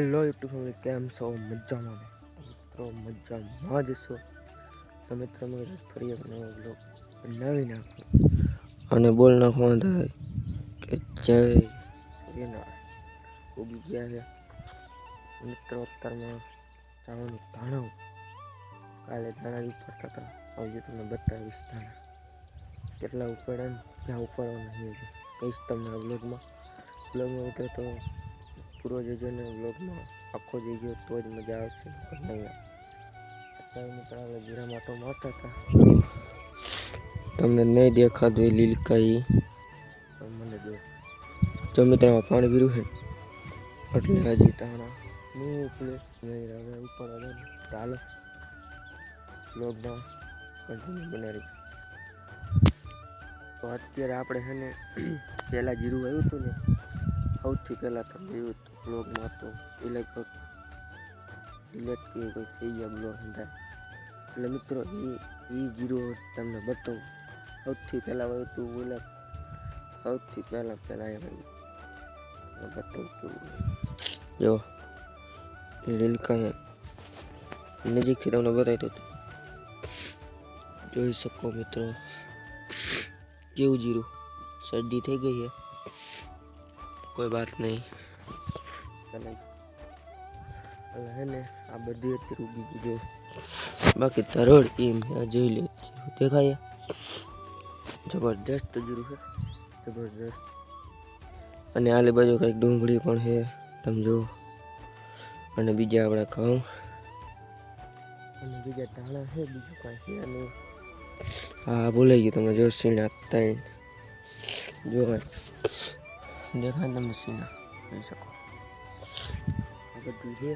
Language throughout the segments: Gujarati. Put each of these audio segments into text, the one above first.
હેલો યુટ્યુબ ફેમિલી, કેમ છો? મજામાં ને? મિત્રો મજામાં જ છો તો મિત્રો અમે ફરી એક નવો બ્લોગ બનાવી નાખ્યો અને બોલ નાખવાનું થાય કે જય સ્વામિનારાયણ ઉગી ગયા છે મિત્રો. અત્યારમાં ચાવાનું ધાણા કાલે ધાણા ઉપાડતા હતા. હવે તમને બતાવીશ ધાણા કેટલા ઉપાડ્યા ને જ્યાં ઉપાડવાના છે કહીશ તમને બ્લોગમાં ઉતરે તો પૂરો જજો ને વ્લોગમાં આખો જઈજો તો જ મજા આવશે. નહીં અત્યારે મિત્રો આપણે જીરા માટો મારતા હતા, તમને નહીં દેખાતું એ લીલકાઈ મને જો મિત્રમાં પાણી પીરું છે એટલે હજી ટાણા નહીં ઉપડે નહીં હવે ઉપર ચાલો વ્લોગમાં કન્ટિન્યુ બનાવી. તો અત્યારે આપણે છે ને પહેલાં જીરું આવ્યું હતું ને સૌથી પહેલાં તમે જોયું હતું બ્લોગમાં તો એ લગભગ ડિલેટ કે કોઈ થઈ ગયા બ્લોગ અંદર એટલે મિત્રો એ જીરું તમને બતાવું. સૌથી પહેલાં આવ્યું હતું ઓલા સૌથી પહેલાં એ બતાવું કેવું જો એ લીલકા નજીકથી તમને બતાવી દઉં જોઈ શકો મિત્રો કેવું જીરું. શરદી થઈ ગઈ છે, કોઈ બાત નહીં હે ને. આ બધી અત્યારે ઉગી ગઈ જો, બાકી તરોડ એમ જોઈ લે દેખાય જબરદસ્ત જીરું છે, જબરદસ્ત. અને આલે બાજુ કંઈક ડુંગળી પણ છે તમે જો, અને બીજા આપણા ઘઉં અને બીજા ધાણા છે, બીજું કાંઈ છે નહીં. હા બોલાઈ ગયું તમે જો સીણા ત્રણ જો દેખાય તમે સીણા જોઈ શકો આ બધું છે.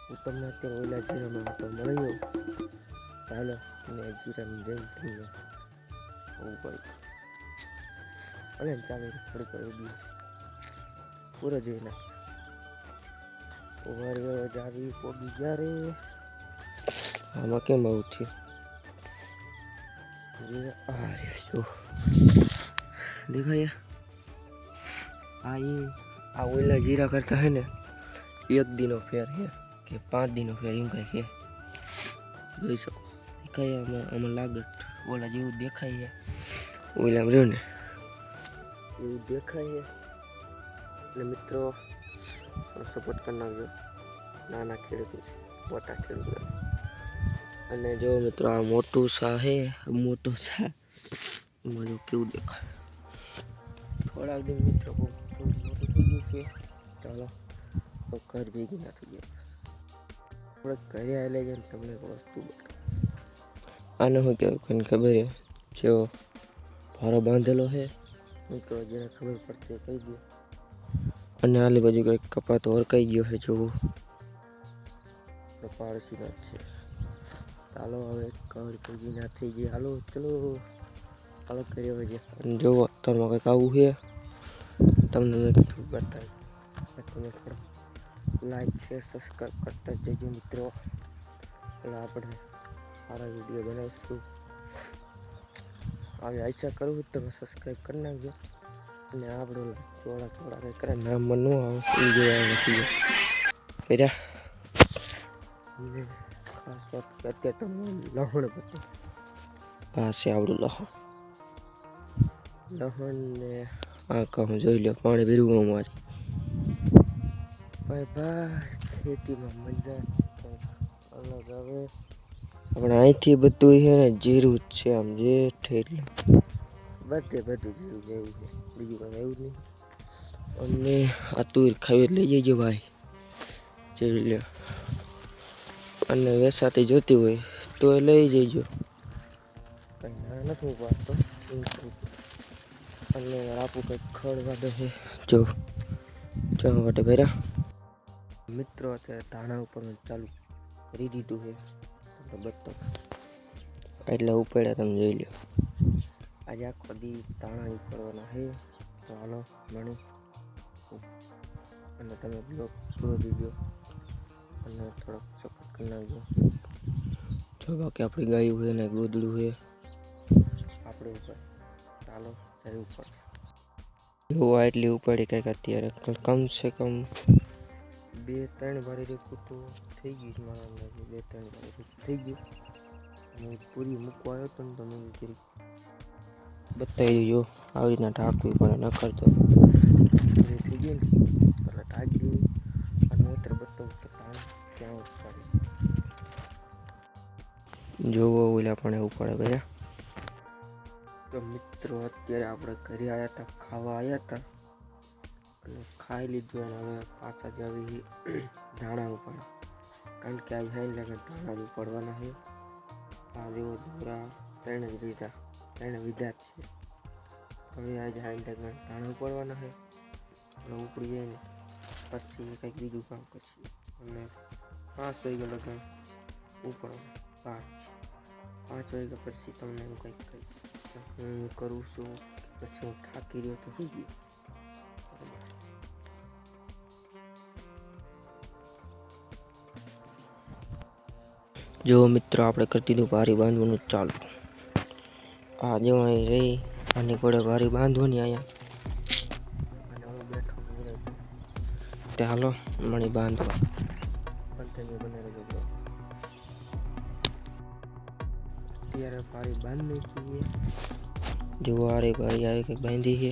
હું તમને અત્યારે ઓલા જીરામાં તો મળી ગયો ચાલો અને જીરાની જઈ થઈ જાય ઉપર અને ચાલો થોડીક ઉડી પૂરો જોઈ નાખ ઓવર જાવી પોગી ગયા રે. આમાં કેમ આવું થયું જો દેખાય આ ઓલા જીરા કરતા હે ને એક દિનો ફેર છે કે 5 દિનો ફેર એમ કઈ છે જોઈ શકો કઈ આમાં લાગત ઓલા જેવું દેખાય છે ઓલા રહ્યો ને એવું દેખાય છે. એટલે મિત્રો સપોર્ટ કરી નાખજો નાના ખેડૂતો મોટા ખેડૂતો. અને જો મિત્રો આ મોટું સા હે મોટું સા એમાં કેવું દેખાય થોડાક દિન મિત્રો મોટું થઈ ગયું છે. ચાલો ઘર ભેગી ના થઈ જાય થોડાક ઘરે આવેલા છે ને તમને એક વસ્તુ આને શું કહેવાય કોઈને ખબર છે જેવો ભારો બાંધેલો છે મિત્રો જેને ખબર પડતી કહી દો. અને આલી બાજુ કંઈક કપાતો ઓરકાઈ ગયો છે જોવું પાડસી ના છે. ચાલો હવે કવર ભેગી ના થઈ ગઈ હાલો ચલો હાલો કરીએ પછી. અને જો અત્યારમાં કંઈક આવું છે તમને મેં કીધું બતાવી તમે થોડો લાઈક શેર સબસ્ક્રાઈબ કરતા જજો મિત્રો. એટલે આપણે સારા વિડીયો બનાવીશું આવી આશા કરું તમે સબસ્ક્રાઈબ કરી નાખજો. અને આપણું થોડા કંઈ કરે નામ ન આવે એ જોવા નથી કર્યા. ખાસ વાત અત્યારે તમે લહણ બધું આ છે આવડું લહણ ને આ કહું જોઈ લો પાણી ભીરું અમારે ભાઈ ખેતીમાં મજા અલગ આવે. આપણે અહીંથી બધું છે ને જીરું જ છે આમ જેઠ એટલે બધું જીરું જેવું છે બીજું કંઈ એવું નહીં. અને આ તુર ખાવી લઈ જજો ભાઈ જોઈ લો. અને વેસાતી જોતી હોય તો એ લઈ જજો કંઈ ના નથી વાંચતો. અને આપું કંઈક ખડવા દે છે જો જવા માટે ભર્યા મિત્રો. અત્યારે ધાણા ઉપર ચાલુ કરી દીધું છે બતો એટલે ઉપાડ્યા તમે જોઈ લો. આજે આખો દી ધાણા ઉપાડવાના છે તો હાલો મણી અને તમે બ્લોગ પૂરો દીધો અને થોડોક સપોર્ટ કરી નાખજો. જો બાકી આપણી ગાયું છે ને ગોદડું છે આપણે ઉપર ચાલો જઈ ઉપર એવું એટલી ઉપાડી કંઈક અત્યારે કમ સે કમ 2-3 બારી રેખું તો થઈ ગઈ છે મારા અંદાજે 2-3 બારી રેખું થઈ ગયું. અને પૂરી મૂકવા આવ્યો હતો ને તો મેં કીધું બતાવી જો આવી રીતના ઢાંકવી પડે નકર તો પૂરી થઈ ગઈ ને એટલે ઢાંકી દીધી. અને ઉતર બતાવું તો ક્યાં ઉતારી જોવો ઓલા પણ એવું પડે ભાઈ. તો મિત્રો અત્યારે આપણે ઘરે આવ્યા હતા, ખાવા આવ્યા હતા અને ખાઈ લીધું. અને હવે પાછા જ આવી ધાણા ઉપાડે, કારણ કે આવી હાઈ લાગે ધાણા જ ઉપાડવાના છે. આ જેવો દોરા ત્રણે જ લીધા, ત્રણે વિધા જ છે. હવે આજે હાઈ લાગે ધાણા ઉપાડવાના છે અને ઉપડી જાય ને પછી કંઈક બીજું કામ કરશે. અને 5 વાગ્યા લગાડ ઉપાડવા 5 વાગ્યા પછી તમને હું કંઈક કહીશ હું કરું છું. પછી હું થાકી રહ્યો તો થઈ ગયું. જો મિત્રો આપણે કરી દીધું બારી બાંધવાનું ચાલુ. આ જો અહીં રહી આની ઘોડે બારી બાંધવાની અહીંયા અને હું બેઠો તે હાલો મણી બાંધવા કન્ટિન્યુ બને રહેજો બ્રો. અત્યારે બારી બાંધી નાખીએ. જો આ રે બારી આવી કંઈક બાંધી છે.